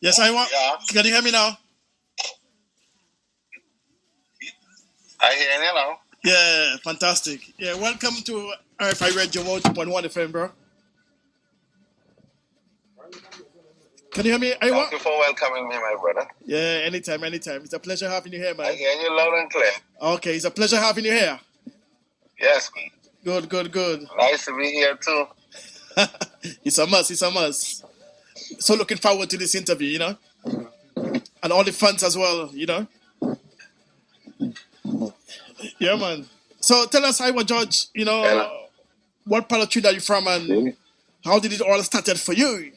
Yes, I want. Yeah, Can you hear me now? I hear you now. Yeah, fantastic. Yeah, welcome to RFI Radio 102.1 FM, bro. Can you hear me? I Thank want. you for welcoming me, my brother. Yeah, anytime, anytime. It's a pleasure having you here, I man. hear you loud and clear. Okay, it's a pleasure having you here. Yes, Good, good, good. nice to be here too. It's a must. It's a must. So looking forward to this interview, and all the fans as well, Yeah, man. So tell us, Iwer George, And what part of Trinidad are you from, and how did it all started for you?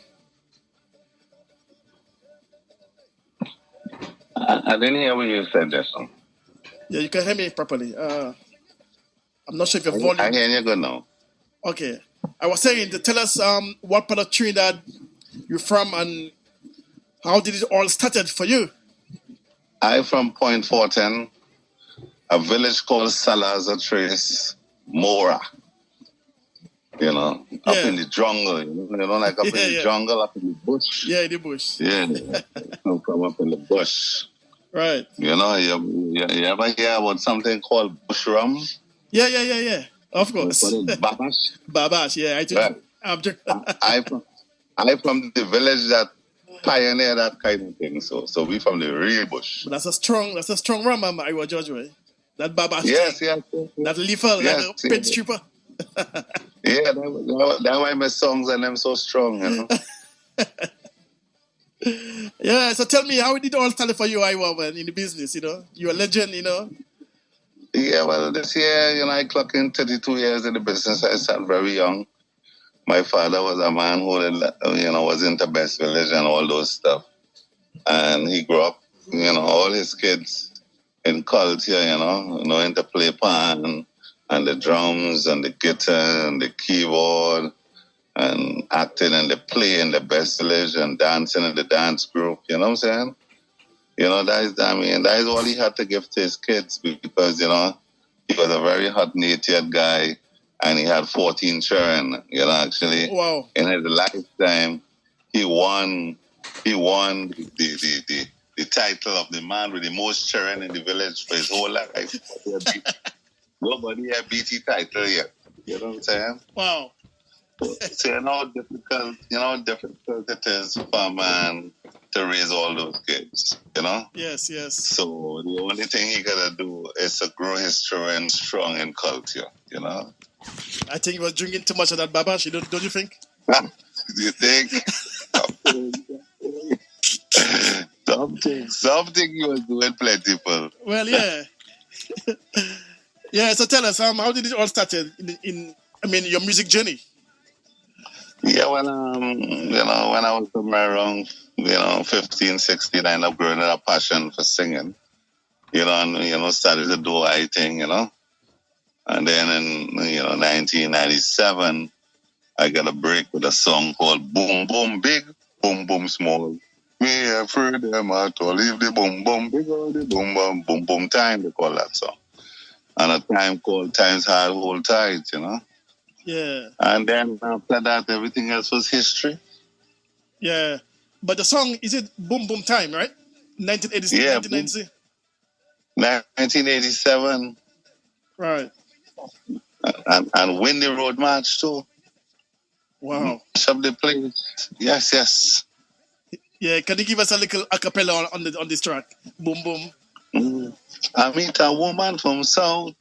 I didn't hear when you said this one. Yeah, you can hear me properly. I'm not sure if your I volume. hear you good now. Okay, I was saying to tell us what part of Trinidad you're from and how did it all started for you? I'm from Point Fortin, a village called Salazar Trace, Mora. Up in the jungle, like up in the jungle, up in the bush. Yeah, in the bush. Yeah, from up in the bush. Right. You ever hear about something called bush rum? Yeah. Of course. Babash. Babash, yeah. I'm from the village that pioneered that kind of thing. So we from the real bush. But that's a strong rum, Iwer George, way. That Babash. Yes. That leafer, like a pin stripper. Yeah, that's why my songs and them so strong, Yeah, so tell me, how did it all start for you, Iwer, man, in the business, You're a legend, Yeah, well, this year, I clocked in 32 years in the business. I started very young. My father was a man who, was into Best Village and all those stuff. And he grew up, all his kids in culture, into play pan and the drums and the guitar and the keyboard and acting in the play in the Best Village and dancing in the dance group. You know what I'm saying? That is all he had to give to his kids because, he was a very hot-natured guy and he had 14 children, actually. Wow. In his lifetime, he won the title of the man with the most children in the village for his whole life. Nobody had beat the title yet. You know what I'm saying? Wow. So how difficult it is for a man to raise all those kids, Yes. So the only thing he gotta do is to grow his children strong in culture, I think he was drinking too much of that Babash, don't you think? Do you think? Something he was doing plentiful. Well, yeah. Yeah, so tell us, how did it all start in your music journey? Yeah, when I was around, 15, 16, I ended up growing a passion for singing, and, started to do my thing, And then in, 1997, I got a break with a song called Boom Boom Big, Boom Boom Small. Me afraid them at all, leave the boom boom big or the boom boom time, they call that song. And a time called Times Hard Hold Tight, Yeah. And then after that, everything else was history. Yeah. But the song, is it Boom Boom Time, right? 1986, yeah, 1990? 1987. Right. And Win the Road March too. Wow. Of the place. Yes. Yeah, can you give us a little acapella on this track? Boom Boom. I meet a woman from South.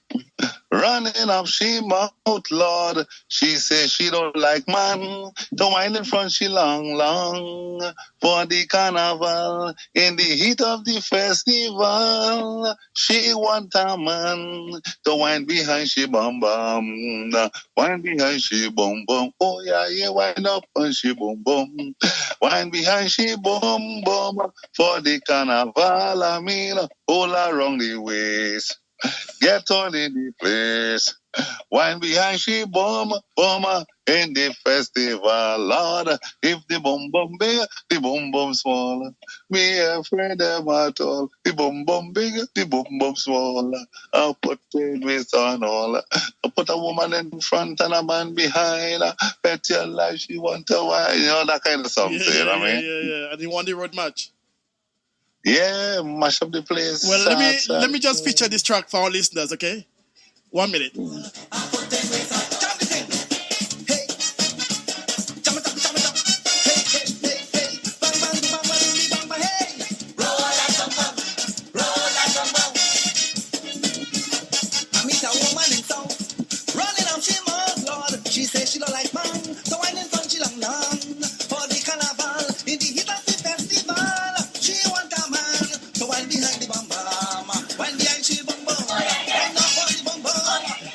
Running up she mouth, Lord. She says she don't like man. Don't mind in front she long. For the carnival, in the heat of the festival. She want a man. Don't wind behind she bum. Wind behind she bum. Oh yeah, wind up and she bum. Wind behind she bum. For the carnival, all around the waist. Get on in the place. Wine behind she boom in the festival, Lord. If the boom big, the boom small. Me afraid them at all. The boom big, the boom small. I'll put twist on all. I'll put a woman in front and a man behind. Bet your life she want to wine. You know, that kind of song, you know what I mean? Yeah. And he won the road match. Yeah, mash up the place. Well, let me just feature this track for our listeners, okay? 1 minute.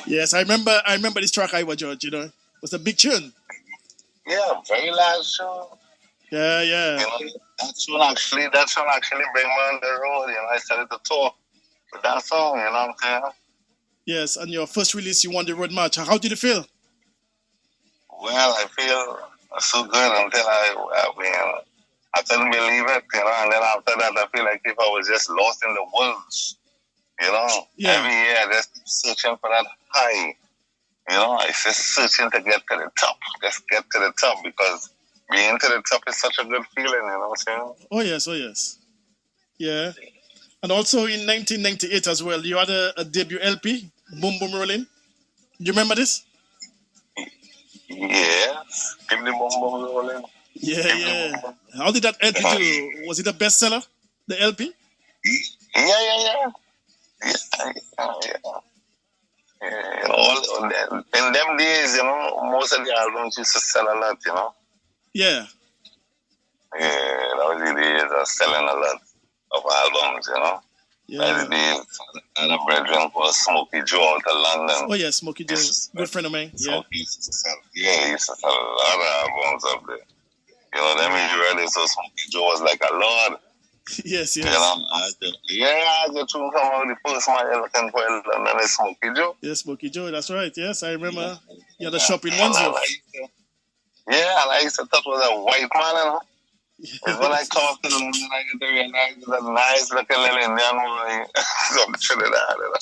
Yes, I remember this track, Iwer George, you know. It was a big tune. Yeah, very last show. Yeah. You know, that song actually bring me on the road, you know. I started to tour with that song, you know what I'm saying? Yes, and your first release, you won the road match. How did you feel? Well, I feel so good until I couldn't believe it, you know, and then after that, I feel like if I was just lost in the woods, you know. Yeah. Every year, I just searching for that high, you know. I just searching to get to the top, just get to the top, because being to the top is such a good feeling, you know what I'm saying? Oh, yes. Yeah. And also in 1998 as well, you had a debut LP, Boom Boom Rolling. Do you remember this? Yeah. Give the Boom Boom Rolling. Yeah. How did that LP do? Was it a bestseller, the LP? Yeah. In them days, you know, most of the albums used to sell a lot, you know. Yeah. Yeah, that was the days of selling a lot of albums, you know. Yeah. The days, I had a brethren called Smokey Joe out of London. Oh, yeah, Smokey Joe, good friend of mine. Yeah. So he used to sell a lot of albums up there. You know, them really, so Smokey Joe was like a lord. Yes. You know, I just come out the first man looking for and then it's Smokey Joe. Yeah, Smokey Joe, that's right. Yes, I remember. You had a shop in Wandsworth. And I used to thought was a white man, you know. It's when I come up to London, I get to realize it's a nice looking little Indian boy from Trinidad, you know.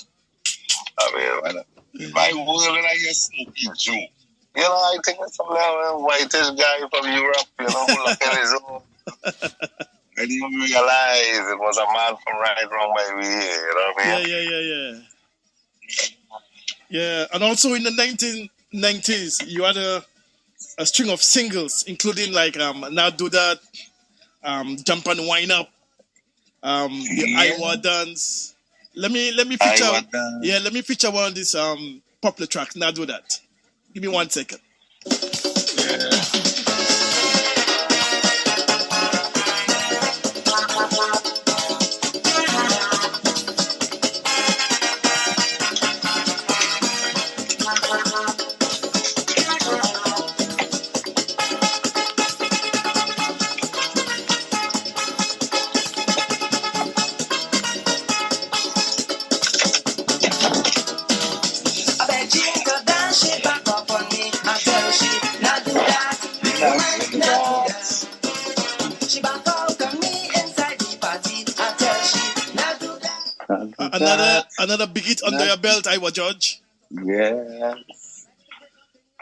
I mean, if I was when I hear Smokey Joe, you know, I think it's some little whitish guy from Europe, you know, who look at his own. I didn't realize it was a man from right wrong by me, you know what I mean? Yeah, and also in the 1990s, you had a string of singles, including like Now Do That, Jump and Wind Up, the Iwer Dance. Let me feature. Yeah, let me feature one of these popular tracks. Now Do That. Give me 1 second. Yeah. Another big hit under your belt, Iwer George.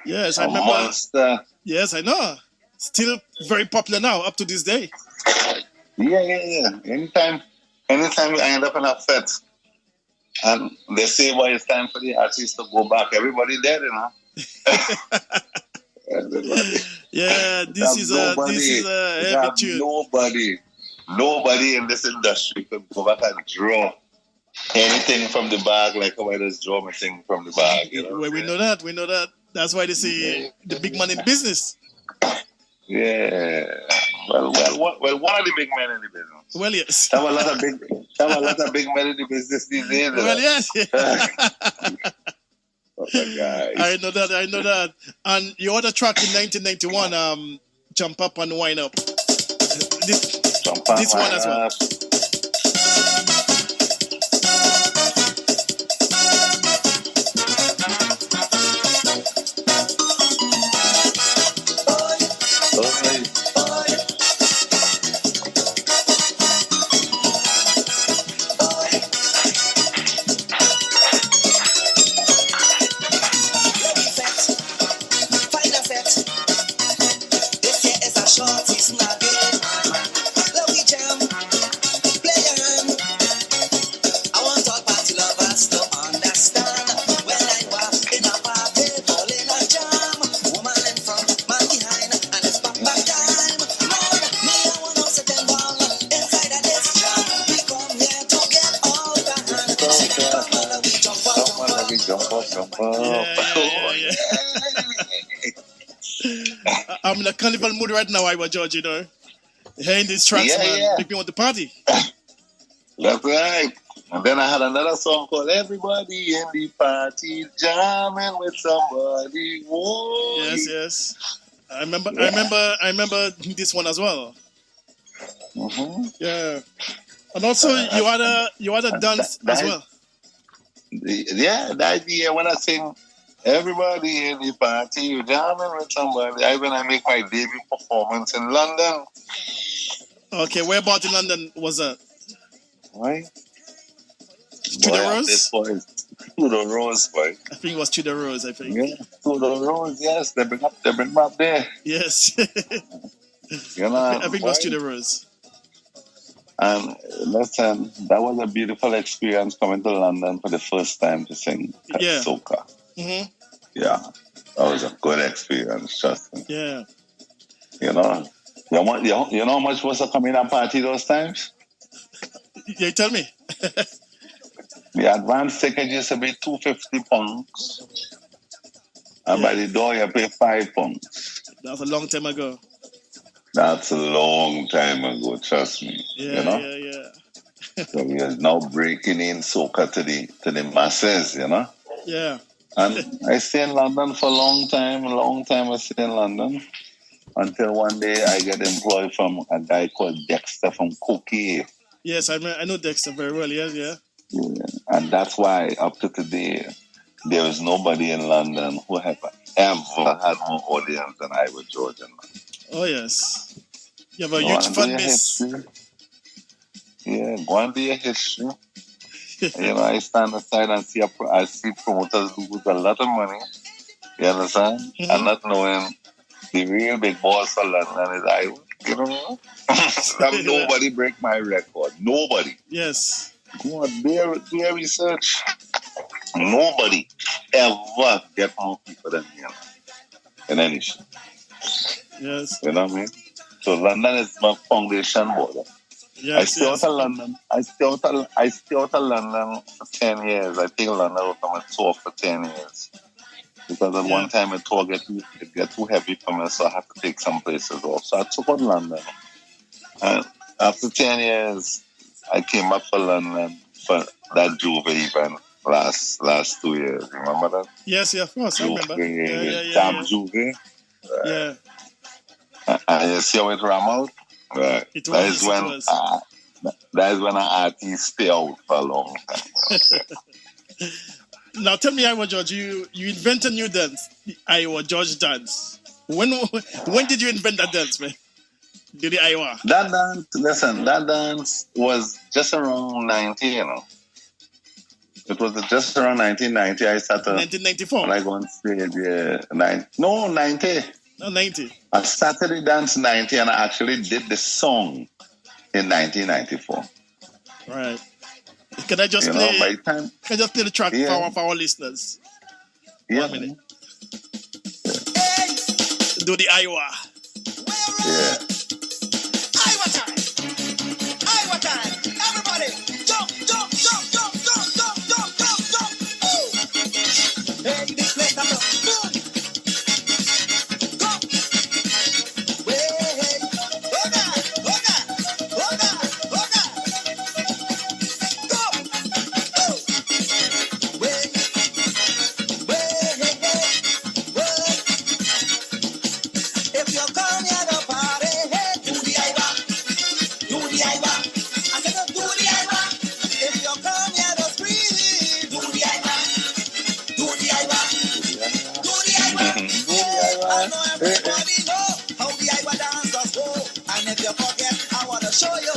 Yes, I remember. Monster. Yes, I know. Still very popular now, up to this day. Yeah. Anytime I end up in a fete, and they say, well, it's time for the artist to go back. Everybody dead, you know. Everybody. Yeah, this is a heavy tune. Nobody in this industry could go back and draw anything from the bag like how I just draw my thing from the bag. You know? Well, we know that. That's why they say the big man in business. Yeah. Well, one of the big men in the business. Well, yes. Have a lot of big men in the business these days. Well, yes. Guys. I know that. And your other track in 1991, Jump Up and Wind Up. This one as well. jump up. I'm in a carnival mood right now, Iwer George, you know. Hearing these tracks, man, make me want to party. That's right. And then I had another song called Everybody in the Party Jamming with Somebody. Whoa. Yes. I remember this one as well. Mm-hmm. Yeah. And also you had a dance as well. The idea when I sing Everybody in the Party Jamming with Somebody, when I make my debut performance in London. Okay, where about in London was that? Right? To the Rose? This boy is to the Rose, boy. I think it was to the Rose, I think. Yeah, to the Rose, yes. They bring me up there. Yes. You know, I think it was to the Rose. And listen, that was a beautiful experience coming to London for the first time to sing soca. Mm-hmm. Yeah, that was a good experience, trust me. Yeah. You know how much was to come in and party those times? Yeah, tell me. The advance ticket used to be £250. And by the door, you pay £5. That was a long time ago. That's a long time ago, trust me. Yeah, you know? Yeah. So we are now breaking in soca to the masses, you know? Yeah. And I stay in London for a long time I stay in London. Until one day I get employed from a guy called Dexter from Cookie. Yes, I know Dexter very well, yeah. And that's why up to today, there is nobody in London who have ever had more audience than Iwer George in London. Oh, yes. You have a huge fan base. Yeah, go and do your history. I stand aside and I see promoters lose a lot of money. You understand? Mm-hmm. And not knowing the real big boss for London is Iwer. You know? Nobody break my record. Nobody. Yes. Go on, do your research. Nobody ever get more people than me in any show. Yes. You know what I mean? So London is my foundation border. Yes, I stay out of London. I stay out of London for 10 years. I think London was on a tour for 10 years. Because at one time the tour get too heavy for me, so I had to take some places off. So I took out London. And after 10 years, I came back for London for that Juve event last 2 years. Remember that? Yes, of course. I remember. Camp Juve. Yeah. And you see how it ran out? Right. That is when an artist stay out for a long time. Now tell me, Iwer George, you invented a new dance, the Iwer George dance. When did you invent that dance, man? The Iwer. That dance was just around 90, you know. It was just around 1990. I started. 1994. When I go on stage, 90. No, 90. No, 90. I started the dance 90 and I actually did the song in 1994. Right. Can I just play the track for our listeners? Yeah. 1 minute. Do the Iwer. Yeah. Iwer time. Iwer time. Everybody, jump. Ooh. Hey, this place I'm boom. Go. Way. Hoga. Go. Ooh. Way. If you come here to party, hey, do the Iwer. I said, do the Iwer. If you come here to scream, do the Iwer. I know everybody know how the Iwer dancers go. And if you forget, I wanna show you.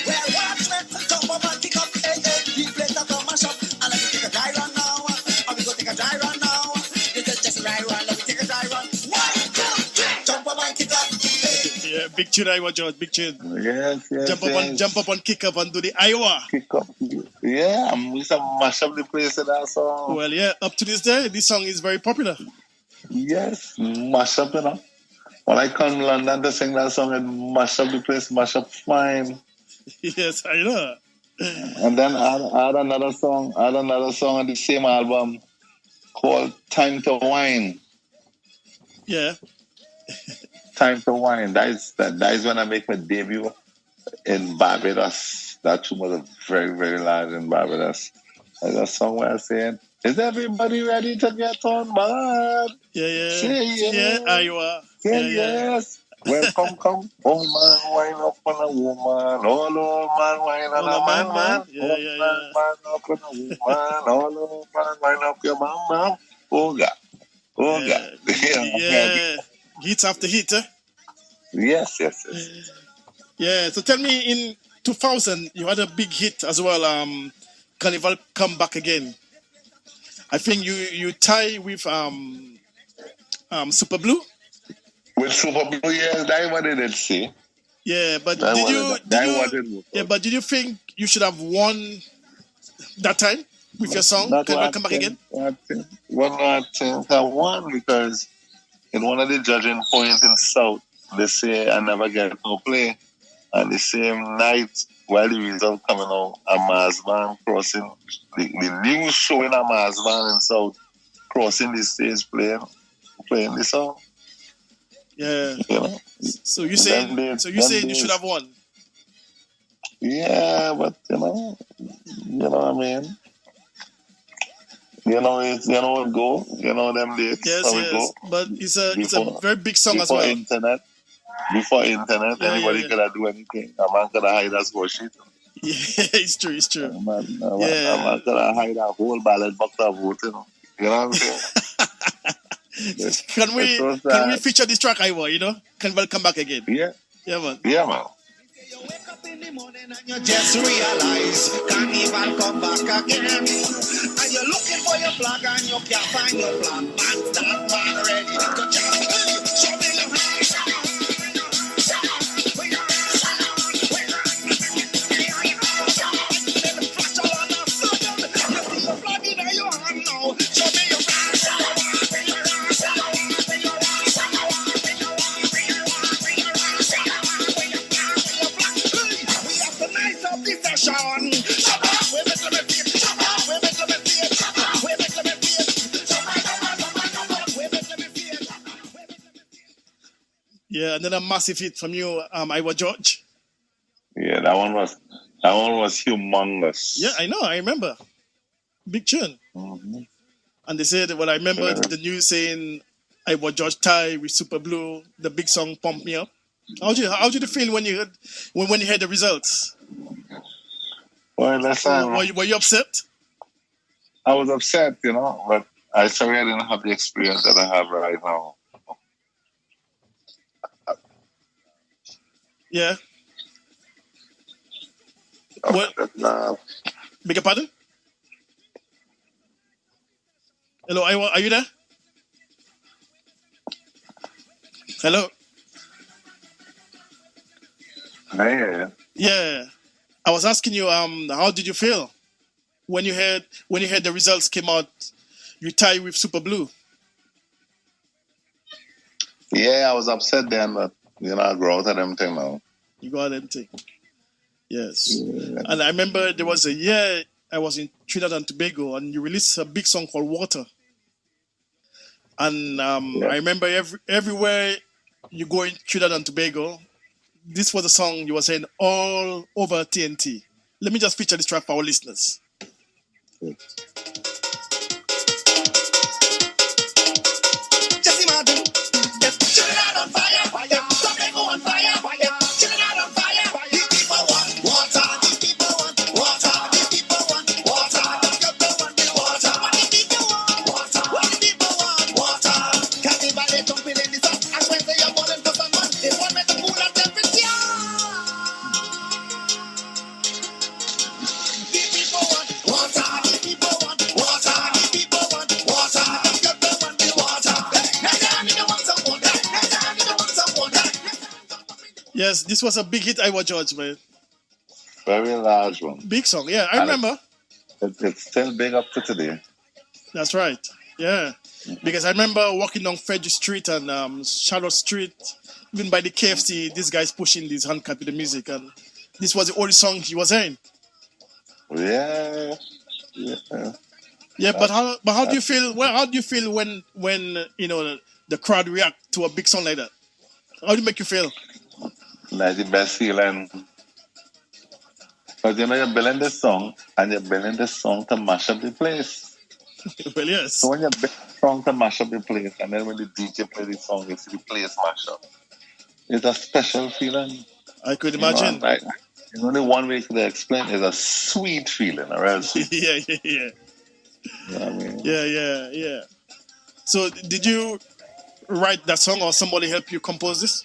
Well, watch me, jump up and kick up, hey, the place that come mash up. And let me take a dry run now. And we go take a dry run now. This is just a dry run, let me take a dry run. 1, 2, 3, jump up and kick up. Hey. Yeah, big tune, Iwer George, big tune. Yes. Jump up and kick up and do the Iwer. Kick up. Yeah, we used to mash up the place in that song. Well, yeah, up to this day, this song is very popular. Yes, mash up, you know. When I come to London to sing that song and mash up the place, mash up fine. Yes, I know. And then I had another song on the same album called Time to Wine. Yeah. Time to Wine. That is when I make my debut in Barbados. That tune was very, very large in Barbados. I got somewhere saying, is everybody ready to get on board? Yeah. Say Yeah, yes. Iwer. Say Yeah. yes. Welcome, come. Oh man, wine up on a woman. All over man, wine on a man. Yeah. Man up on a woman. All over man, wine up your man. Oh God. Oh God. Yeah. Hits after hit, eh? Yes. Yeah. So tell me, in 2000, you had a big hit as well. Carnival Come Back Again. I think you tie with Super Blue. With Super Blue, yes, that what did it say. Yeah, but That did you think you should have won that time with your song Carnival Come Back Again? I think I won because in one of the judging points in South, they say I never get no play. And the same night, while the result coming out, a Mars band crossing the new show in a Mars band in South, crossing the stage playing the song. Yeah. You know? So you saying you should have won? Yeah, but you know what I mean. You know it go. You know them days. Yes. But it's a very big song as well. Before internet, anybody could have do anything. A man could have hide a score sheet. Yeah, it's true. A man could have hide a whole ballot box of vote. You know what I'm saying? Can we feature this track, Iwer? You know, Carnival Come Back Again. Yeah, man. Yeah, man. You wake up in the morning and you just realize Carnival come back again. And you're looking for your flag and you can't find your flag. Man, that man ready to jump. Show me your flag. Yeah, another massive hit from you, Iwer George. Yeah, that one was humongous. Yeah, I know. I remember. Big tune. Mm-hmm. And they said, well, I remember the news saying Iwer George tie with Super Blue, the big song Pump Me Up. How did you feel when you heard the results? Well, listen. Were you upset? I was upset, but I sorry I didn't have the experience that I have right now. Yeah. What? Beg your pardon? Hello, Iwer, are you there? Hello. Yeah. I was asking you, how did you feel when you heard the results came out? You tie with Super Blue. Yeah, I was upset then, but I grow out of them thing now. You got them thing. Yes. Yeah. And I remember there was a year I was in Trinidad and Tobago, and you released a big song called Water. And I remember everywhere you go in Trinidad and Tobago, this was a song you were saying all over TNT. Let me just feature this track for our listeners. Just imagine, Trinidad on fire, Tobago on fire, Trinidad on fire. These people want water, these people want water, these people want water, these people want water. What the people want water, what the people want water. Carnival they jumping in the sun, and when they are balling for someone, they want me to cool and temperature. These people want water, these people want water, these people want water, these people want the water. Next time you want some water, next time you want some water. Yes, this was a big hit, Iwer George, man. Very large one. Big song, yeah, I remember. It's still big up to today. That's right, yeah. Because I remember walking down Frederick Street and Charlotte Street, even by the KFC, this guy's pushing his handcart with the music, and this was the only song he was hearing. Yeah. Yeah, but how do you feel? Well, how do you feel when the crowd react to a big song like that? How do it make you feel? That's the best feeling. Because you're building this song and you're building this song to mash up the place. Well, So yes, when you build a song to mash up the place and then when the DJ play the song, you see the place mash up. It's a special feeling. I could And imagine. like, only one way to explain is a sweet feeling, a real sweet. Yeah, You know what I mean? yeah. So, did you write that song, or somebody help you compose this?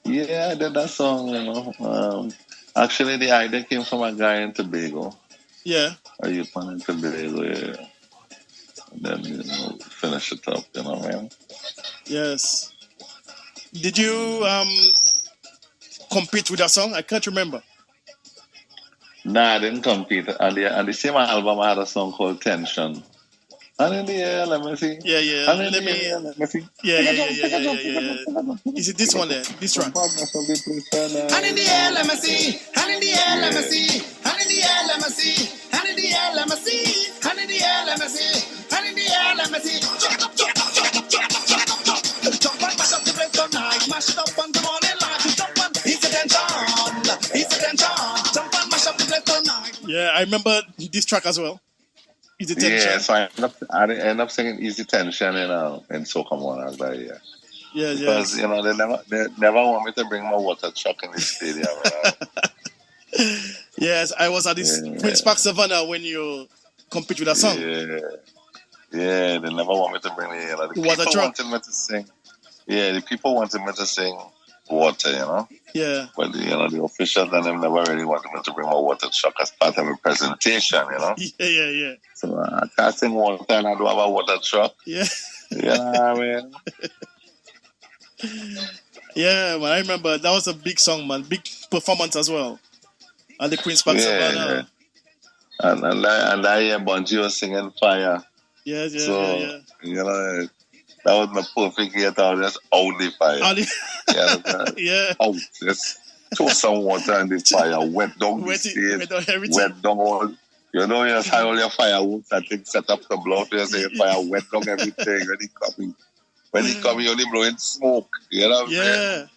Yeah, I did that song. Actually, the idea came from a guy in Tobago. Yeah. A youth man in Tobago, yeah. And then, finish it up, man. Yes. Did you compete with that song? I can't remember. Nah, I didn't compete. On the same album, I had a song called Tension. And in the air, let me see. Yeah. And in the air, let me see. Yeah. Is it this one there? This track? Hand in the air, let me see. Hand in the air, let me see. Hand in the air, let me see. Hand in the air, let me see. Hand in the air, let me see. Hand in the air, let me see. Jump and mash up the place tonight. Mash it up on the morning light. Jump and ease the tension. Ease the tension. Jump and mash up the place tonight. Yeah, I remember this track as well. Is it Tension? Yeah, so I end up singing Easy Tension in Soca One. I was like, yeah. Yeah. Because, they never want me to bring my water truck in the stadium. Yes, I was at this Queen's Park Savannah when you compete with that song. Yeah, they never want me to bring the Water people truck. wanted me to sing. Yeah, the people wanted me to sing water, Yeah. But, the officials and them never really wanted me to bring my water truck as part of a presentation, Yeah. So I can't sing water and I do have a water truck. Yeah. You know what I mean? Yeah, man, I remember that was a big song, man. Big performance as well at the Queen's Park Savannah. And I hear Bungie was singing Fire. Yeah. That was my perfect year. I was just out the fire. Yeah. Out. Just throw some water in the fire. Wet down the stage. Wet down everything. Wet down all. You just have all your fireworks and things set up the blow. You say fire wet down everything. When he come, he only blowing smoke. You know what I'm saying?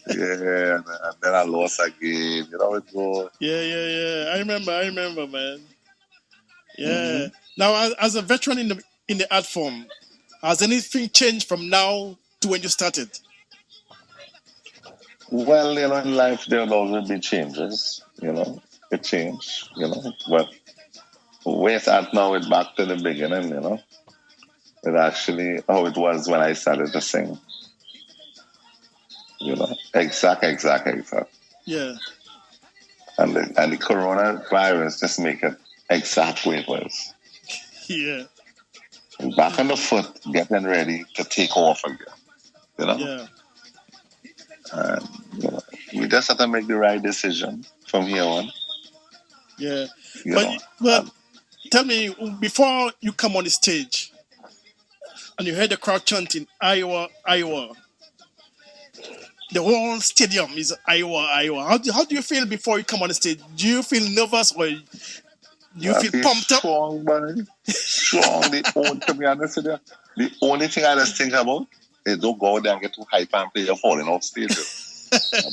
Yeah, and then I lost again. You know it goes. Yeah. I remember, man. Yeah. Now, as a veteran in the art form, has anything changed from now to when you started? Well, in life there will always be changes. It changed. But where it's at now, it's back to the beginning. It actually how it was when I started to sing. Exact. Yeah. And the coronavirus just make it exact way it was. Yeah. Back on the foot, getting ready to take off again. Yeah. And we just have to make the right decision from here on. Yeah. But tell me, before you come on the stage and you heard the crowd chanting Iwer, the whole stadium is Iwer. How do you feel before you come on the stage? Do you feel nervous or do you feel pumped up? Strong, man. Strong. To be honest with you, the only thing I just think about is don't go out there and get too hype and play. You're falling off stage.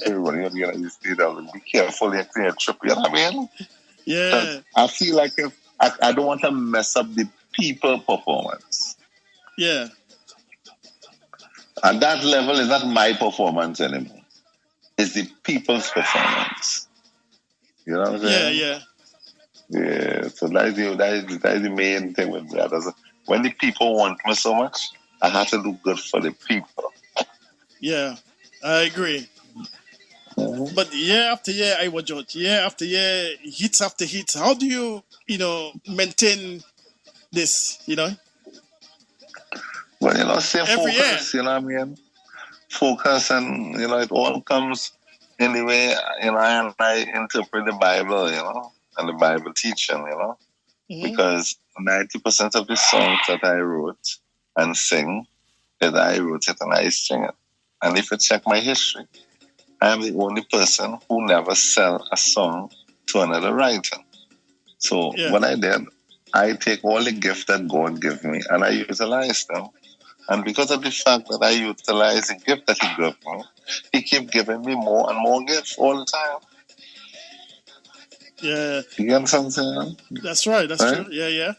Everybody on the stage, be careful. You can't trip. You know what I mean? Yeah. I feel like if I don't want to mess up the people performance. Yeah. At that level, is not my performance anymore. It's the people's performance. You know what I'm saying? Yeah. So that's the main thing with that. When the people want me so much, I have to do good for the people. Yeah, I agree. Mm-hmm. But year after year, Iwer George, year after year, hits after hits. How do you, maintain this, Well, stay every focused, year. You know what I mean? Focus and, it all comes in the way, I interpret the Bible, and the Bible teaching, Mm-hmm. Because 90% of the songs that I wrote and sing, that I wrote it and I sing it. And if you check my history, I am the only person who never sell a song to another writer. So what I did, I take all the gifts that God give me and I utilize them. And because of the fact that I utilize the gift that He gave me, He keep giving me more and more gifts all the time. Yeah, You understand what I'm saying? that's right. That's Right? true. Yeah, yeah.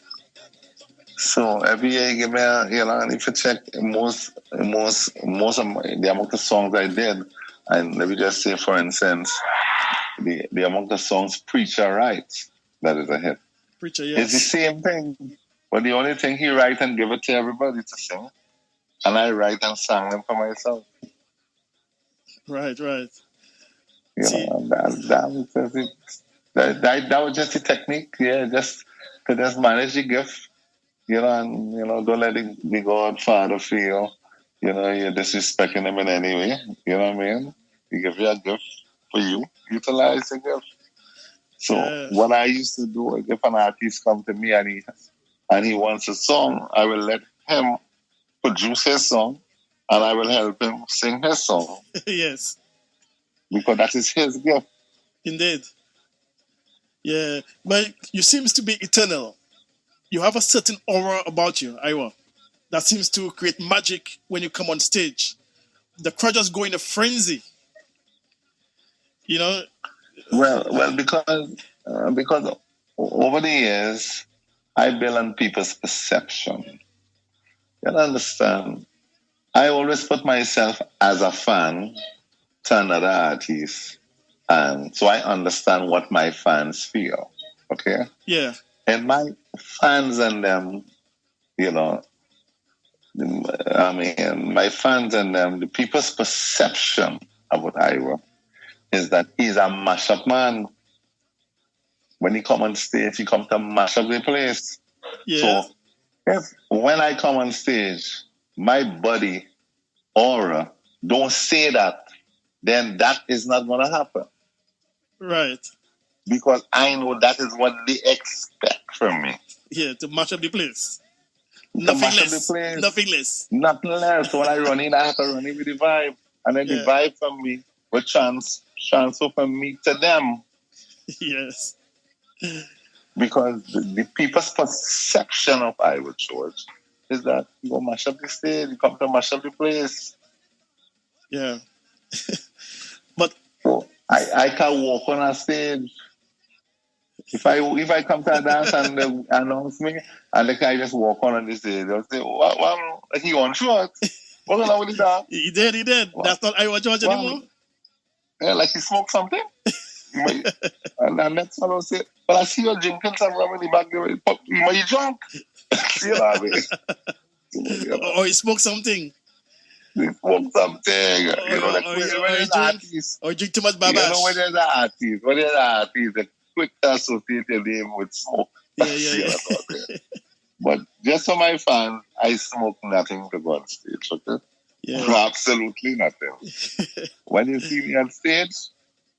So every year, give me and if you check most of the amount of songs I did, and let me just say, for instance, the amount of songs Preacher writes, that is a hit. Preacher, It's the yes. same thing, but the only thing he write and give it to everybody to sing, and I write and sang them for myself. Right, right. You See, know, that was just the technique, yeah, just to just manage the gift, you know, and don't let the Godfather feel, you're disrespecting him in any way. You know what I mean? He give you a gift for you, utilize the gift. So yeah, what I used to do is if an artist come to me and he wants a song, I will let him produce his song and I will help him sing his song yes, because that is his gift. indeed. Yeah, but you seems to be eternal. You have a certain aura about you, Iwer, that seems to create magic when you come on stage. The crowd just go in a frenzy. You know, Well, because over the years I build on people's perception. You understand? I always put myself as a fan to another artist, and so I understand what my fans feel. Okay, yeah, and my fans and them, you know, I mean, my fans and them, the people's perception about Iwer is that he's a mashup man. When he come on stage, he come to mash up the place. yeah, So if when I come on stage, my body aura don't say that, then that is not gonna happen. right. Because I know that is what they expect from me. Yeah, to match up the place. To Nothing mash up the less. place. Nothing less. Nothing less. So when I run in, I have to run in with the vibe. And then the Yeah. vibe from me will transfer from me to them. Yes. Because the people's perception of Iowa Church is that you go mash up the stage, you come to mash up the place. Yeah. But So I can walk on a stage. If I come to a dance and they announce me and the guy just walk on the stage, they'll say, what he on short? What's going on with that? he did, he did. What? That's not Iwer George anymore. Yeah, like he smoked something. And the next fellow say, well, I see you drinking some rum in the back there. You drunk? You know what I mean? Or he smoked something. He smoked something. Like when there's an artist. Or drink too much When babash. there's an artist, they quick to associate your name with smoke. Yeah. But just for my fans, I smoke nothing to go on stage, okay? Yeah. Absolutely nothing. When you see me on stage,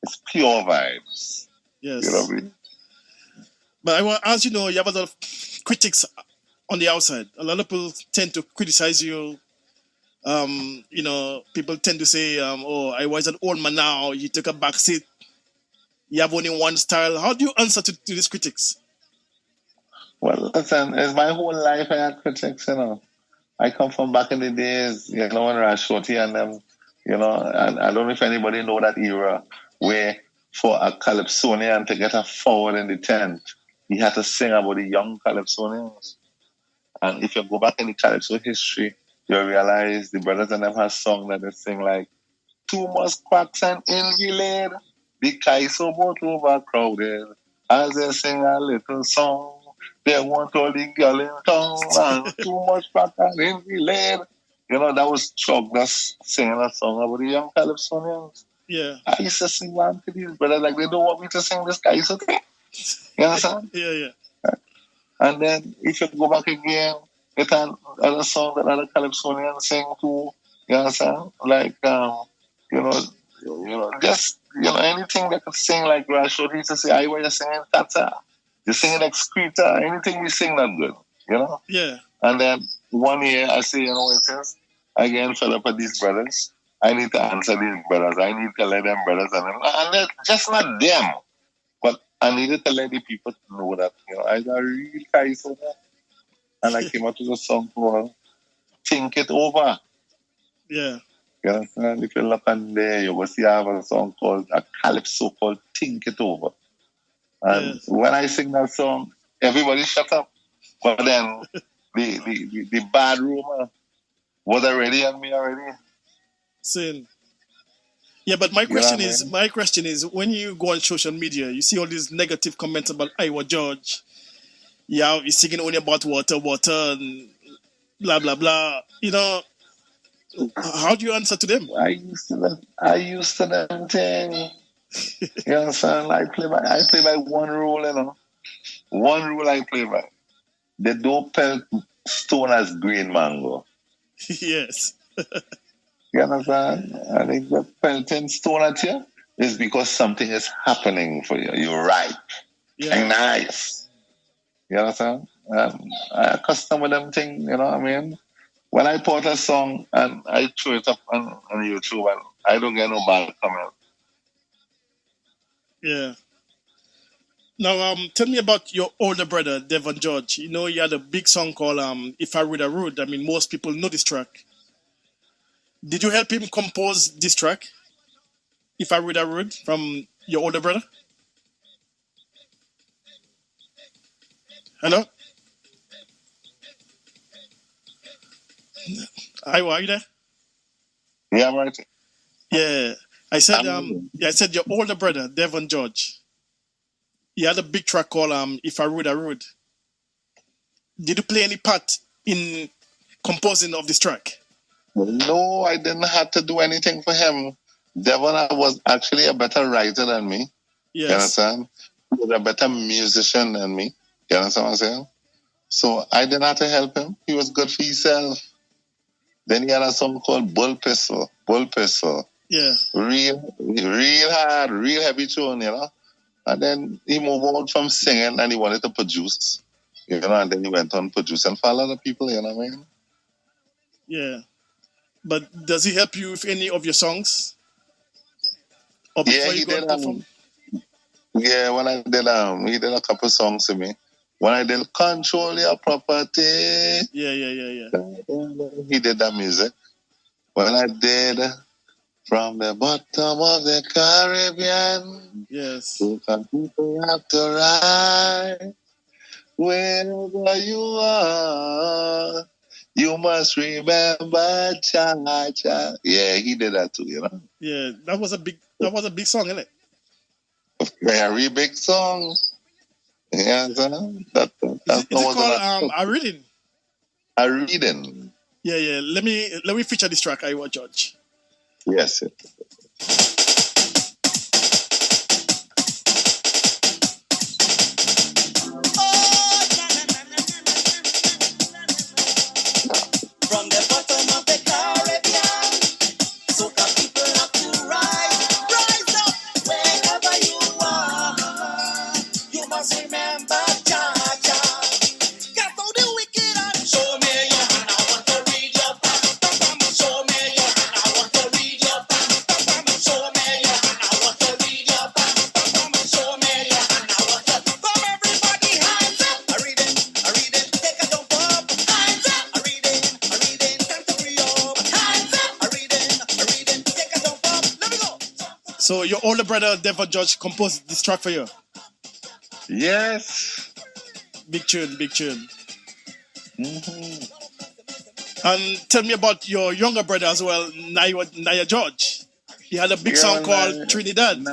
it's pure vibes. Yes. You know what I mean? But as you know, you have a lot of critics on the outside. A lot of people tend to criticize you. People tend to say, "Oh, I was an old man now. You took a back seat. You have only one style." How do you answer to these critics? Well, listen, it's my whole life I had critics, I come from back in the days, when Rashoti and them, and I don't know if anybody know that era where for a Calypsonian to get a forward in the tent, he had to sing about the young Calypsonians. And if you go back in the Calypso history, you'll realize the brothers and them have song that they sing like, too much quacks and invalid, the Kaiso boat overcrowded, as they sing a little song. They want all the girl in town and too much crack and invalid. That was Chuck that's singing a song about the young Calypsonians. Yeah. I used to sing one to these brothers like they don't want me to sing this Kaiso thing. You understand? Yeah. And then if you go back again, get another song that other Calypsonians sing too. You understand? Like just anything that could sing like Rashod used to say, I were singing Tata, you're singing Excreta, anything we sing that good, Yeah. And then one year I say, it is again fell up with these brothers. I need to answer these brothers. I need to let them brothers and just not them, but I needed to let the people know that, I'm a real guy singer. And I came out with a song called Think It Over. Yeah. You understand? If you look on there, you will see I have a song called, a calypso called Think It Over. And Yes. when I sing that song, everybody shut up. But then the bad rumor was already on me already. Sin. Yeah, but my You know question what I is, mean? when you go on social media, you see all these negative comments about Iwer George. Yeah, he's singing only about water, and blah blah blah. How do you answer to them? I used to them thing. You understand? I play by one rule. One rule I play by. They don't pelt stone as green mango. Yes. You understand? And if they're pelting stone at you, it's because something is happening for you. You're right. Yeah. And nice. You understand? I accustom with them thing, you know what I mean? When I put a song and I throw it up on YouTube and I don't get no bad comment. Yeah. Now, tell me about your older brother, Devon George. He had a big song called "If I Read a Road." I mean, most people know this track. Did you help him compose this track, "If I Read a Road," from your older brother? Hello, are you there? Yeah, I'm right. Yeah, I said your older brother, Devon George. He had a big track called "If I Read a Road." Did you play any part in composing of this track? No, I didn't have to do anything for him. Devon was actually a better writer than me. You Yes. understand? He was a better musician than me. You understand what I'm saying? So I didn't have to help him. He was good for himself. Then he had a song called Bull Pistol. Bull Pistol. Yeah. Real hard, real heavy tune. And then he moved on from singing and he wanted to produce. And then he went on producing for a lot of people, you know what I mean? Yeah. But does he help you with any of your songs? Or Yeah, before you he go and did. perform? Yeah, when I did he did a couple songs to me. When I did Control Your Property, Yeah. he did that music. When I did From the Bottom of the Caribbean, Yes. so some people have to ride wherever you are. You must remember, cha cha. Yeah, he did that too. Yeah, that was a big song, isn't it? Very big song. Yeah, that Is it wasn't called a reading? a reading. Yeah. Let me feature this track, Iwer George. Yes. From the bottom of the Caribbean, soca people have to rise up wherever you are. You must remember, Jah Jah. Get out the wicked and show me your hand. I want to read your pam. Show me your hand. I want to read your pam. Show me your hand. I want to read your pam. Show me your hand. I want to. Come everybody, hands up. I read it. Take a jump up. Hands up. I read it. Time to free up. Hands up. I read it. Take a jump up. Let me go. So your older brother Devon George composed this track for you. Yes. Big tune. Mm-hmm. And tell me about your younger brother as well, Naya George. He had a big song called Trinidad, which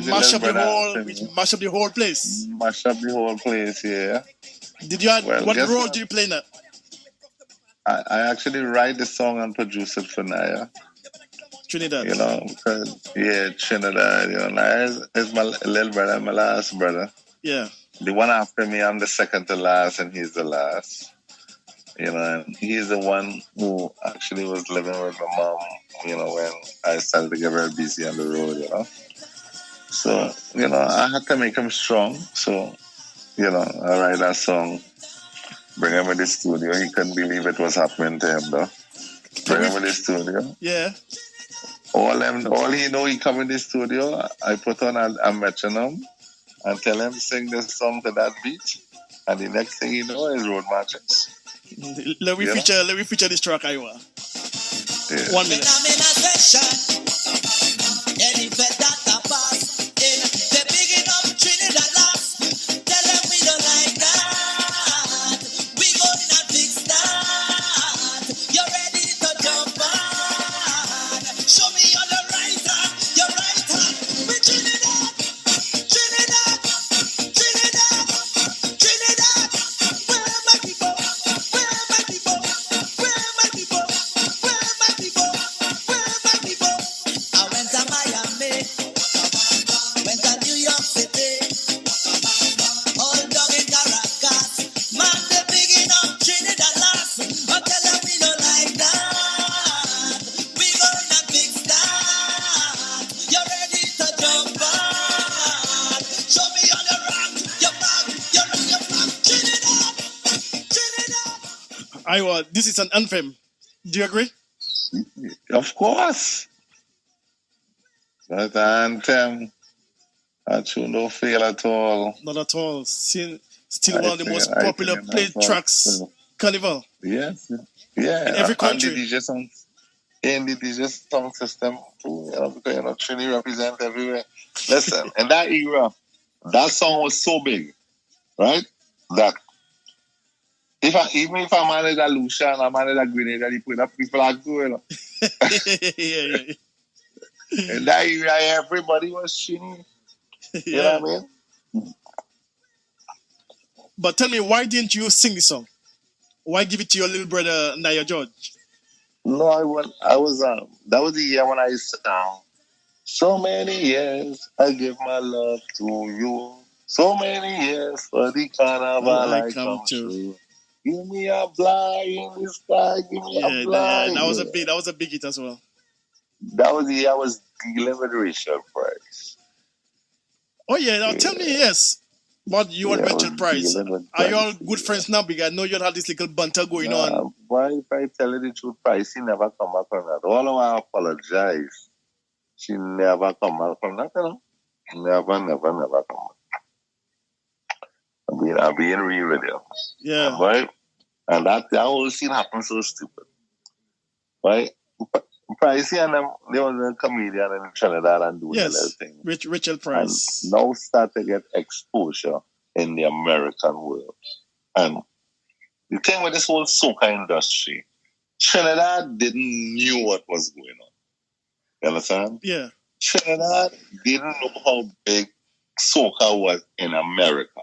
mashed up the whole place. Mash up the whole place, yeah. What role do you play in that? I actually write the song and produce it for Naya. Trinidad. Because, Trinidad, Naya is my little brother, my last brother. Yeah. The one after me, I'm the second to last, and he's the last. And he's the one who actually was living with my mom, when I started to get very busy on the road, So, I had to make him strong. So, I write that song, bring him in the studio. He couldn't believe it was happening to him, though. Bring him in the studio. Yeah. All he know, he come in the studio. I put on a metronome and tell him sing this song to that beat, and the next thing you know is road marches. Let me feature this track, Iwer. Yeah. 1 minute. I'm in a session, any fed that I pass in the bigging of Trinidad last. Tell them we don't like that. We going to fix that. You're ready to jump on. Show me on the right hand, your right hand. We Trinidad, Trinidad, Trinidad, Trinidad. Where are my people? Where are my people? Where are my people? Where are my people? Where are my people? I went to Miami, went to New York City, all down in Caracas. Man, they bigging up Trinidad last. I tell them we don't like that. We gonna fix that. You're ready to jump on. Show me on the rock, your back, your back. Trinidad, Trinidad. Iwer, this is an anthem. Do you agree? Of course. That anthem, that you don't fail at all. Not at all. Still I one of the think- most I popular think played that's tracks. what- Carnival. Yes. Yeah. In every And country. the DJ song, in the DJ song system too, because Trini represent everywhere. Listen, in that era, that song was so big, right? That even if I manage a Lucia and I manage a Grenada, they put up people like too, yeah. In that era, everybody was Trini. You know Yeah. what I mean? But tell me, why didn't you sing the song? Why give it to your little brother Naya George? No, I was that was the year when I sang. So many years I give my love to you. So many years for the carnival I I come come to. true. Give me a blind in the sky, give me a blind. That was a big hit as well. That was the year I was dealing with Rachel Price. Oh yeah, now tell me yes. But you and Yeah, I Rachel was Price, dealing with are you all Price, good yeah. friends now? Because I know you had this little banter going on. Why if I tell you the truth, Price, she never come back from that. All of I apologize. She never come back from that, you know. Never come back. I'm being real with you. Yeah. Right? And that whole scene happened so stupid. Right? Pricey and them, they was a comedian in Trinidad and doing a little Yes. thing. Rachel And Price. now start to get exposure in the American world. And the thing with this whole soca industry, Trinidad didn't knew what was going on. You understand? Yeah. Trinidad didn't know how big soca was in America.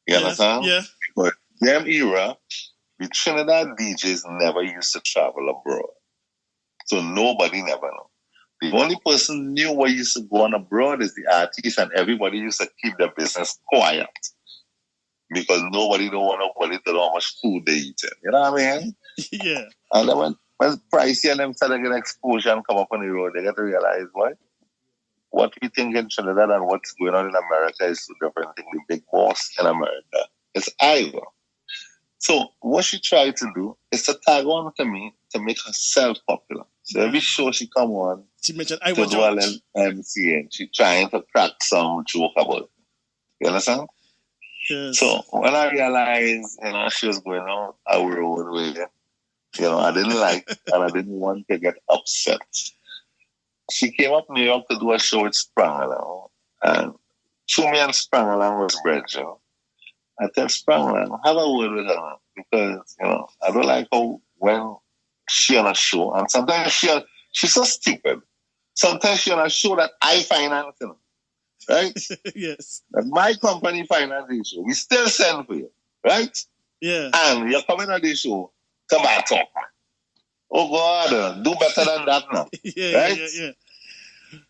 You understand? Yeah. But them era, the Trinidad DJs never used to travel abroad. So nobody never know. The only person knew what used to go on abroad is the artist, and everybody used to keep their business quiet. Because nobody don't want nobody to know how much food they eat. You know what I mean? Yeah. And then when Pricey and them started to get exposure and come up on the road, they get to realize what we think in Trinidad and what's going on in America is two different things. The big boss in America is Iwer. So what she tried to do is to tag on to me to make herself popular. So every show she come on, She mentioned to Iwer do a George. little MC and she trying to crack some joke about it. You understand? Yes. So when I realized, she was going on our own way, I didn't like and I didn't want to get upset. She came up New York to do a show with Sprangalang, and through me and Sprangalang was brethren. I tell Sprangalang, have a word with her because I don't like how when she on a show, and sometimes she's so stupid. Sometimes she on a show that I finance, right? Yes. That my company finance the show. We still send for you, right? Yeah. And you're coming on the show, come back talk. Oh God, do better than that now. Right? Yeah.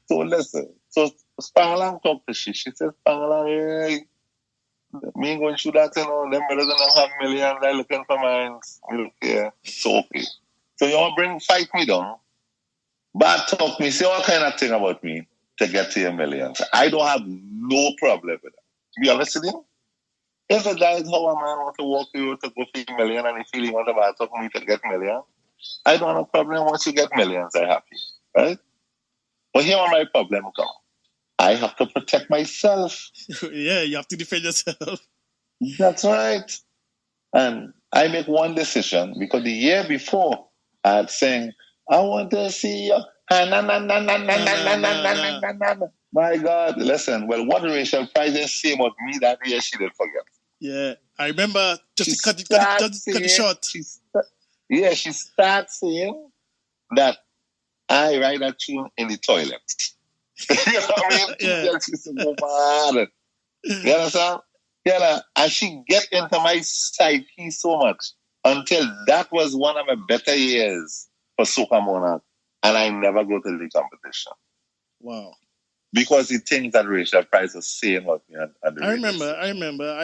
So listen. So Spangalang talked to she. She said, Spangalang, hey, me going through that, them brothers don't have millions, they're looking for mine. Yeah, so okay. So you want to fight me down? Bad talk me, say all kind of thing about me to get to your millions. I don't have no problem with that. To be honest with you, if a guy is how a man wants to walk you to go for $1 million and he feel he wants to bad talk me to get $1 million, I don't have a problem once you get millions, I'm happy. Right? But here where my problem come. I have to protect myself. Yeah, you have to defend yourself. That's right. And I make one decision because the year before I had saying, I want to see you. My God, listen. Well, what Rachel Price say about me that year, she did forget. Yeah, I remember just She to cut starts it short. She starts saying that I write a tune in the toilet. You know what I mean? Yeah. She's so mad. You understand? Yeah, and she get into my psyche so much until that was one of my better years for Soca Monarch. And I never go to the competition. Wow. Because the things that Rachel Price was saying about me at the I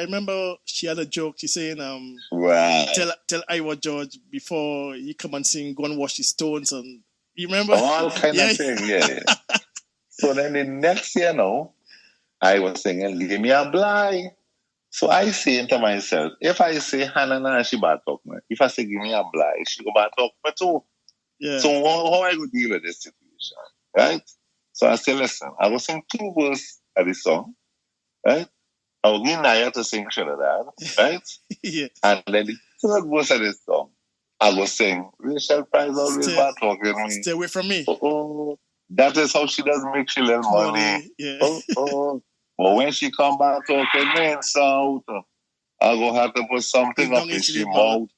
remember she had a joke. She saying, right. tell Iwer George before you come and sing, go and wash the stones. And you remember? All kind of thing, yeah. So then the next year now, I was singing, give me a blind. So I say to myself, if I say Hannah, she bad talk me. If I say give me a blind, she go bad talk me too. Yeah. So how I go deal with this situation, right? So I say, listen, I will sing 2 verses of the song, right? I will give Naya to sing Trinidad, right? Yeah. And then the 3rd verse of this song, I will sing Rachel Price always bad talking me. Stay away from me. Oh, that is how she does make she little money. Yeah. But when she come back talking me in South, I go have to put something up in she mouth.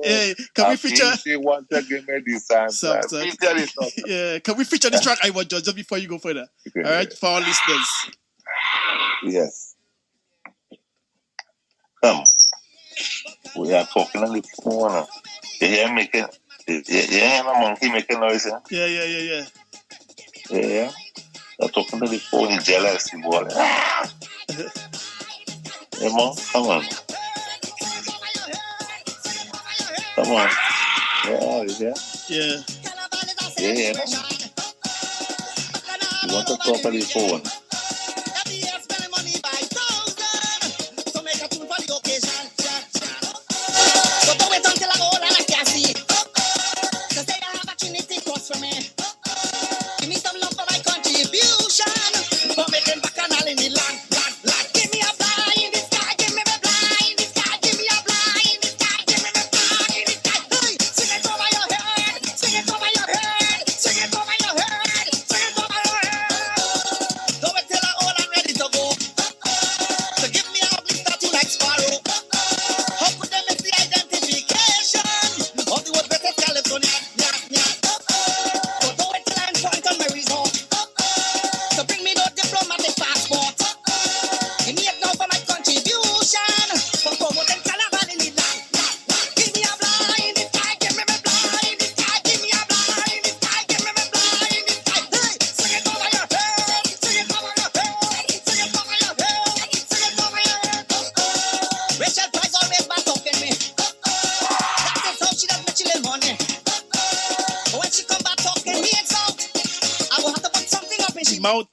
Hey, can we feature? She want to give me this answer. Yeah, can we feature this track, Iwer George, just before you go further? All right, for our listeners. Yes. Come. We are talking on the phone. You hear making? You hear my monkey making noise? Yeah. Yeah. I'm talking to the phone. He's jealous. He boy. Hey, Mom, come on. Come on. Yeah, you hear? Yeah. Yeah. You want to talk on the phone?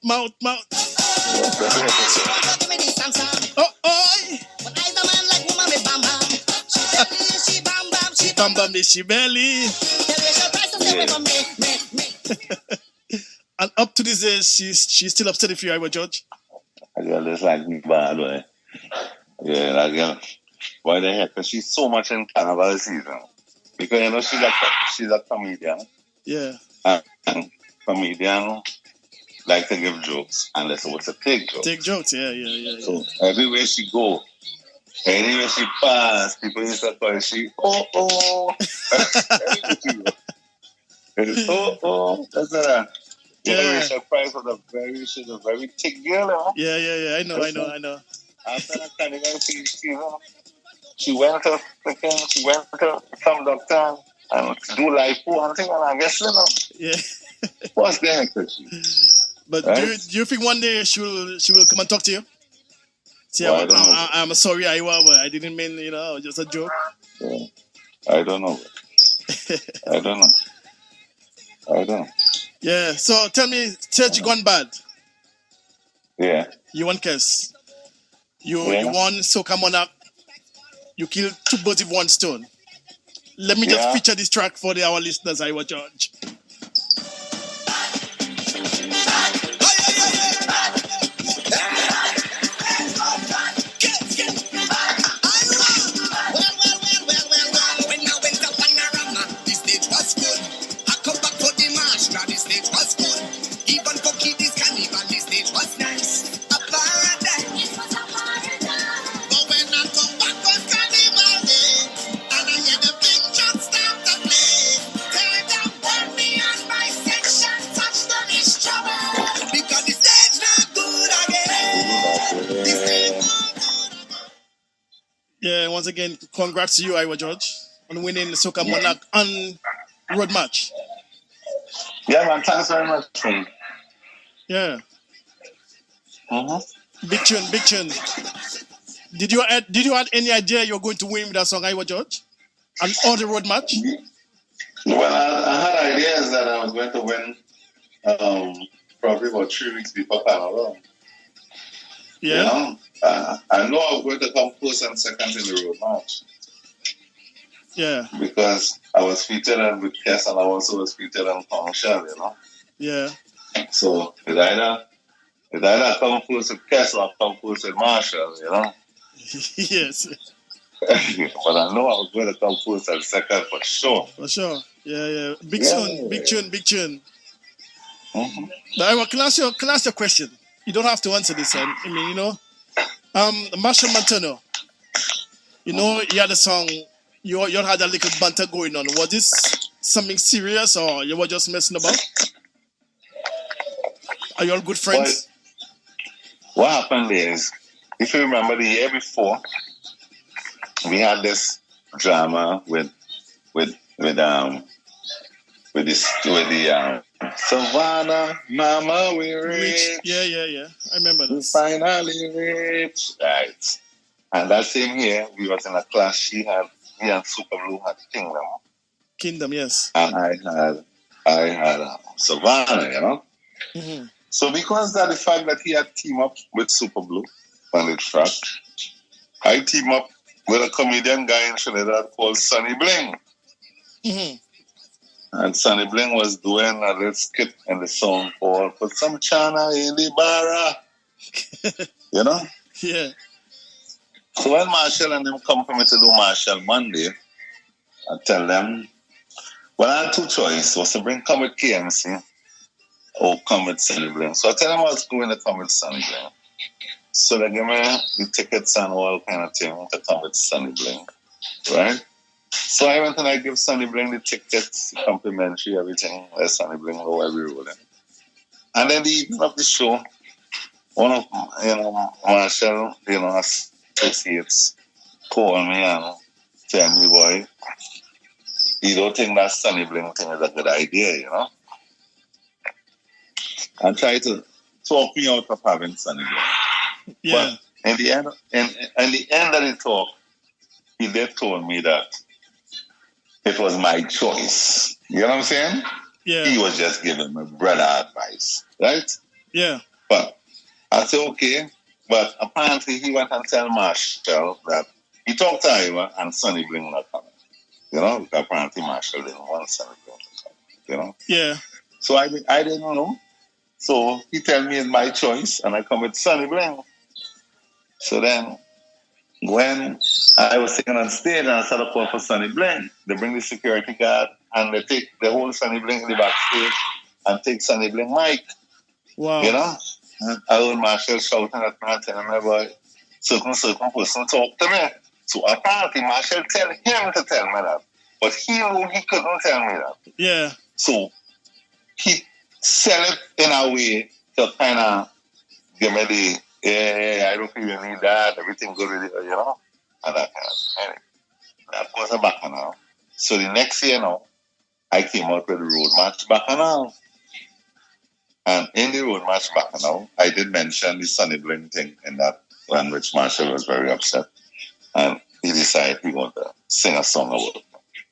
Mouth. Bam, she belly. And up to this day, she's still upset if you, Iwer George. I girl just like me bad way. Yeah, that girl. Why the heck? Because she's so much in Carnival season. Because you know she's a comedian. Yeah. And comedian like to give jokes, and they're supposed to take jokes. Take jokes, yeah. So everywhere she go, anywhere she pass, people used to call she that's that. You know, Rachel Price was she's a very thick girl. Yeah. I know. After that carnival season, she went to some doctor and do life and thing, and I guess Yeah. What's the heck with she? But right? do you think one day she will come and talk to you? See, well, I'm sorry, Iwer, but I didn't mean, just a joke. Yeah. I don't know. I don't know. Yeah, so tell me, Church gone bad. Yeah. You won Kes. You won Soca Monarch. You killed 2 birds with 1 stone. Let me just Yeah. feature this track for our listeners, Iwer George. When I went to Panorama, the stage was good. I come back to the march, now the stage was good. Even for Kiddies Carnival, the stage was nice. A paradise. But when I come back on Carnival Day, and I hear the big drum start to play, tell them burn me on my section, touch them is trouble. Because the stage not good again. The stage not good. Yeah, once again, congrats to you, Iwer George, on winning the Soca Monarch on road match. Yeah, man. Thanks very much. Yeah, Mm-hmm. big tune, big tune. Did you have any idea you were going to win with that song, Iwer George, on the road match? Well, I had ideas that I was going to win probably about 3 weeks before Carnival. Yeah. You know, I know I was going to come first and second in the road match. Yeah. Because I was featured with Kess and I also was featured on Function, you know. Yeah. So it either come first with Kess or come first with Marshall, you know. Yes. But I know I was going to come first and second for sure. For sure. Yeah. Big Yeah. tune. Mm-hmm. But Iwer, can I ask you a question? You don't have to answer this. I mean, you know, Marshall Montano. You know, you had a song. You had a little banter going on. Was this something serious or you were just messing about? Are you all good friends? What happened is, if you remember the year before, we had this drama with the Savannah, Mama, we reached. Yeah. I remember We this. finally reached. Right. And that same year, we was in a class. Me and Super Blue had Kingdom, yes. and I had Savannah, you know. Mm-hmm. So because of the fact that he had teamed up with Super Blue on the track, I teamed up with a comedian guy in Trinidad called Sonny Bling. Mm-hmm. And Sonny Bling was doing a little skit in the song called Put Some China in the Barra. You know? Yeah. So when Marshall and them come for me to do Marshall Monday, I tell them, well, I had two choices. Was to come with KMC or come with Sonny Bling. So I tell them I was going to come with Sonny Bling. So they give me the tickets and all kind of thing to come with Sonny Bling. Right? So I went and I give Sonny Bling the tickets, complimentary, everything. Let Sonny Bling know every road. And then the evening of the show, one of Marshall, associates called me and tell me, boy, you don't think that Sonny Bling thing is a good idea, you know? And try to talk me out of having Sonny Bling. Yeah. But in the end of the talk, he did told me that it was my choice. You know what I'm saying? Yeah. He was just giving my brother advice, right? Yeah. But I said, okay. But apparently he went and tell Marshall that he talked to Iwer and Sonny Bling not coming. You know, because apparently Marshall didn't want Sonny Bling to come. You know? Yeah. So I didn't know. So he told me it's my choice and I come with Sonny Bling. So then when I was sitting on stage and I set up for Sonny Bling, they bring the security guard and they take the whole Sonny Bling in the backstage and take Sonny Bling mic. Wow. You know? And I heard Marshall shouting at me and telling me about certain person talk to me. So apparently Marshall tell him to tell me that. But he knew he couldn't tell me that. Yeah. So he sell it in a way to kind of give me the, I don't feel you need that, everything good with it, you know? And that kind of thing. Anyway, that was a bacchanal. So the next year now, I came out with the road match bacchanal. And in the road match bacchanal, I did mention the Sonny Bling thing in that one, which Marshall was very upset. And he decided he wanted to sing a song about it,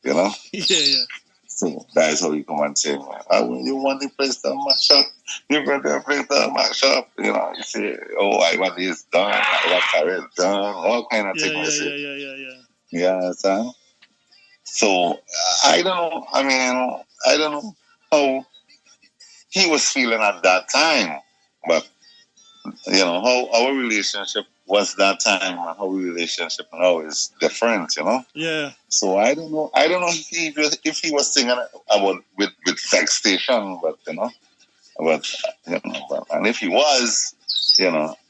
you know? Yeah. So that is how he come and say, when you want the place to mash up, you got the place to mash up. You know, you say, I want this done, I want career done, all kind of things. Yeah. You understand? So I don't know. I mean, I don't know how he was feeling at that time, but how our relationship was that time and how our relationship now is different. Yeah. So I don't know. I don't know if he was singing about with vexation, but and if he was,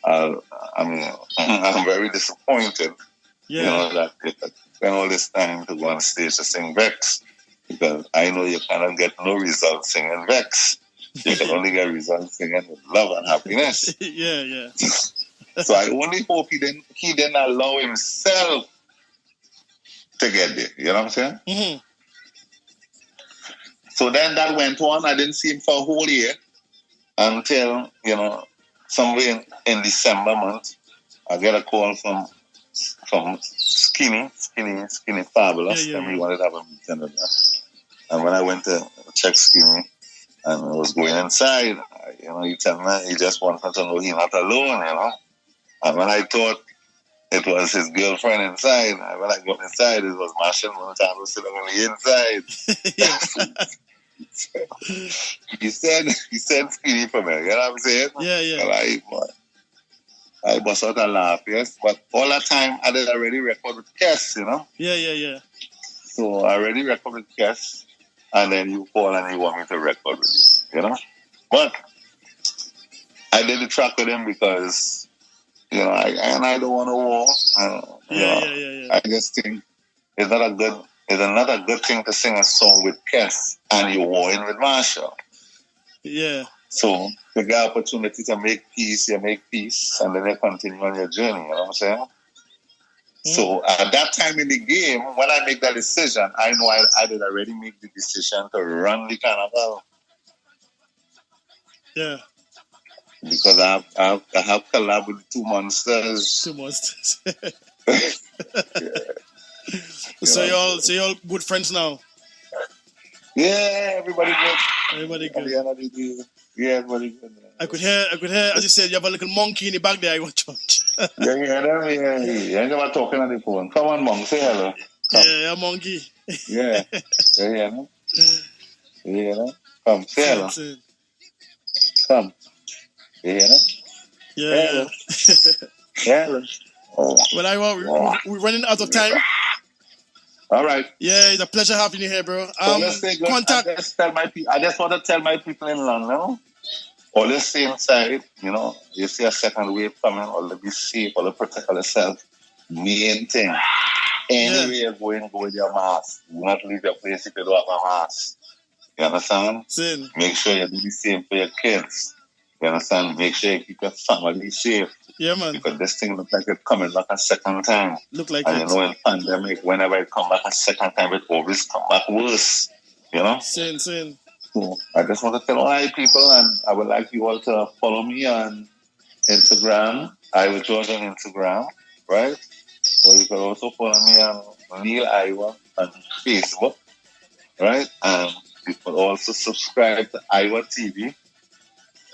I mean, I'm very disappointed. Yeah. That it spent all this time to go on stage to sing Vex, because I know you cannot get no results singing Vex. You can only get results singing with love and happiness. Yeah. So I only hope he didn't allow himself to get there. You know what I'm saying? Mm-hmm. So then that went on. I didn't see him for a whole year until, somewhere in December month, I get a call from Skinny Fabulous. Yeah. And we wanted to have a meeting with that. And when I went to check Skinny and I was going inside, he told me he just wanted to know he's not alone. And when I thought it was his girlfriend inside, and when I got inside, it was Marshall Montano sitting on the inside. He said Skinny for me. You know what I'm saying? Yeah. Well, I bust out a laugh, yes. But all that time, I did already record with Kes, Yeah. So I already record with Kes, and then you call and you want me to record with you, But I did the track with him because, I don't want to war. Yeah. I just think it's not a good thing to sing a song with Kes and you're warring with Marshall. Yeah. So you get opportunity to make peace, you make peace, and then you continue on your journey. You know what I'm saying? So at that time in the game, when I make that decision, I know I did already make the decision to run the carnival. Yeah. Because I have collabed with the two monsters. Yeah. So y'all good friends now? Yeah, everybody good. Everybody At the good. end of the day, yeah, everybody good. I could hear, as you said, you have a little monkey in the back there. I want church. Yeah, you ain't never talking on the phone. Come on, Mom, say hello. Come. Yeah, monkey. Yeah. Yeah. Come, say hello. Come. Yeah. Yeah. Hello. Oh. Well, we're running out of time. All right. Yeah, it's a pleasure having you here, bro. So let's say good. Contact. I just want to tell my people in London, always stay inside, you see a second wave coming, always be safe, always protect yourself. Main thing. Anywhere you're going, go with your mask. Do not leave your place if you don't have a mask. You understand? Sin. Make sure you do the same for your kids. You understand? Make sure you keep your family safe. Yeah, man. Because this thing looks like it's coming back a second time. Look like and it. In pandemic, whenever it come back a second time, it always come back worse. Sin. So I just want to tell all my people, and I would like you all to follow me on Instagram. Iwer George on Instagram, right? Or you can also follow me on Neil Iwer on Facebook, right? And you can also subscribe to Iwer TV,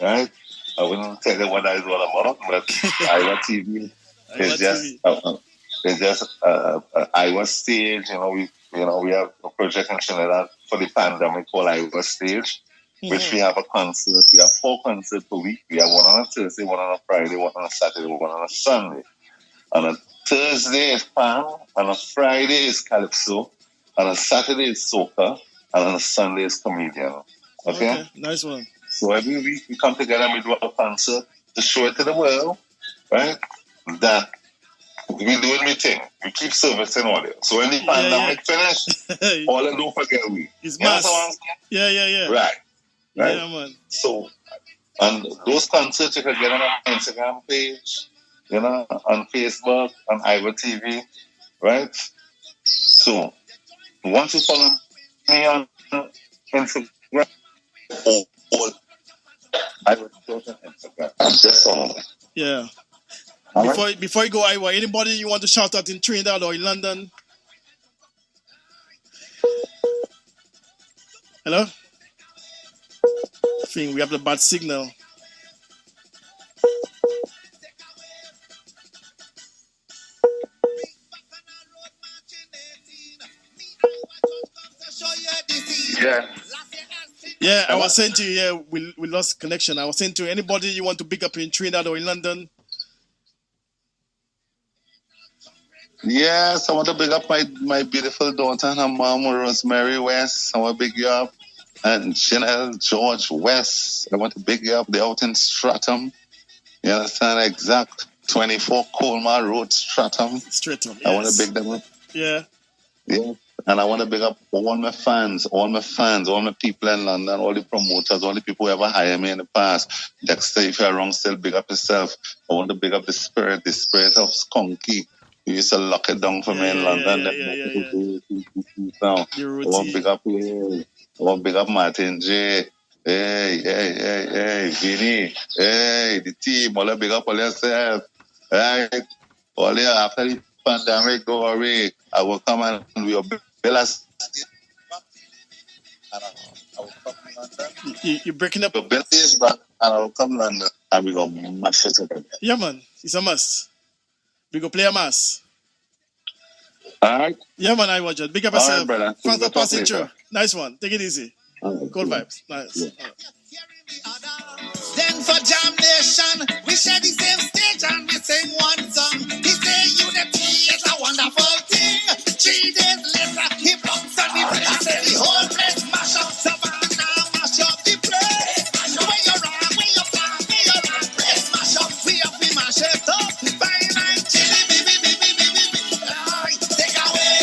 right? I wouldn't tell you what that is all about, but Iwer TV is just Iwer Stage. We have a project in Trinidad for the pandemic called Iwer Stage, which we have a concert. We have 4 concerts per week. We have one on a Thursday, one on a Friday, one on a Saturday, one on a Sunday. On a Thursday is Pan, on a Friday is Calypso, on a Saturday is Soca, and on a Sunday is Comedian. Okay? Nice one. So every week we come together and we do a concert to show it to the world, right? That we doing my thing. We keep servicing all it. So when the pandemic finish, all I don't forget we. It's mass. Yeah. Right. Yeah, man. So, and those concerts you can get on our Instagram page, on Facebook, on Iwer TV, right? So, once you follow me on Instagram, or Iwer George on Instagram, just follow me. Yeah. Before you go, Iwer, anybody you want to shout out in Trinidad or in London? Hello? I think we have the bad signal. Yeah. Yeah, I was saying to you, yeah, we lost connection. I was saying to anybody you want to pick up in Trinidad or in London. Yes, I want to big up my beautiful daughter and her mom, Rosemary West. I want to big you up. And Chanel George West. I want to big you up. They're out in Stratham. You understand? Exact 24 Colmar Road, Stratham. Stratham, yes. I want to big them up. Yeah. Yeah. And I want to big up all my fans, all my people in London, all the promoters, all the people who ever hired me in the past. Dexter, if you're wrong, still big up yourself. I want to big up the spirit of Skunky. You used to lock it down for me in London. Now, I want to big up you. I want to big up Martin J. Hey, Vinny. Hey, the team. All big up all yourself. Right? All here after the pandemic go away, I will come and we will build us. And I will come to London. You're breaking up. We'll build this back and I will come to London and we go mash it up. Yeah, man. It's a must. We go play a mass. Alright. Yeah, man, I watch it. Big up yourself. Brother. Thanks for passing through. Nice one. Take it easy. Right. Cool vibes. Nice. Yeah. Then for Jam Nation, we share the same stage and we sing one song. He say unity is a wonderful thing. 3 days later, he bumps on the break. I say the whole place mash up. Savannah mash up the place. Where you rock, where you fly, where you rock, place mash up. We up, we mash it up. Fine like chili, baby. Take away.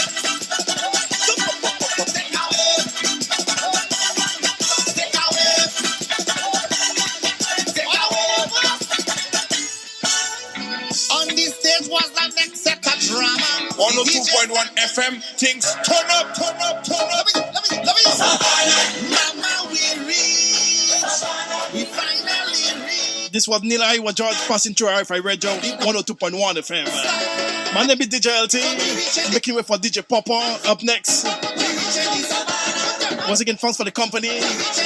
On this stage was the next set of drama. 102.1 FM, things turn up. Let me. Mama, we finally reach. This was Neil Iwer George passing through RFI Radio 102.1 FM. My name is DJ LT. Making way for DJ Papa up next. Once again, thanks for the company.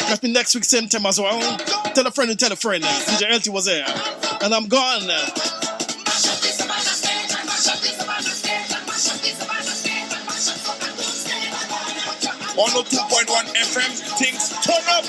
Catch me next week, same time as well. Tell a friend and tell a friend. DJ LT was there. And I'm gone. 102.1 FM, things turn up.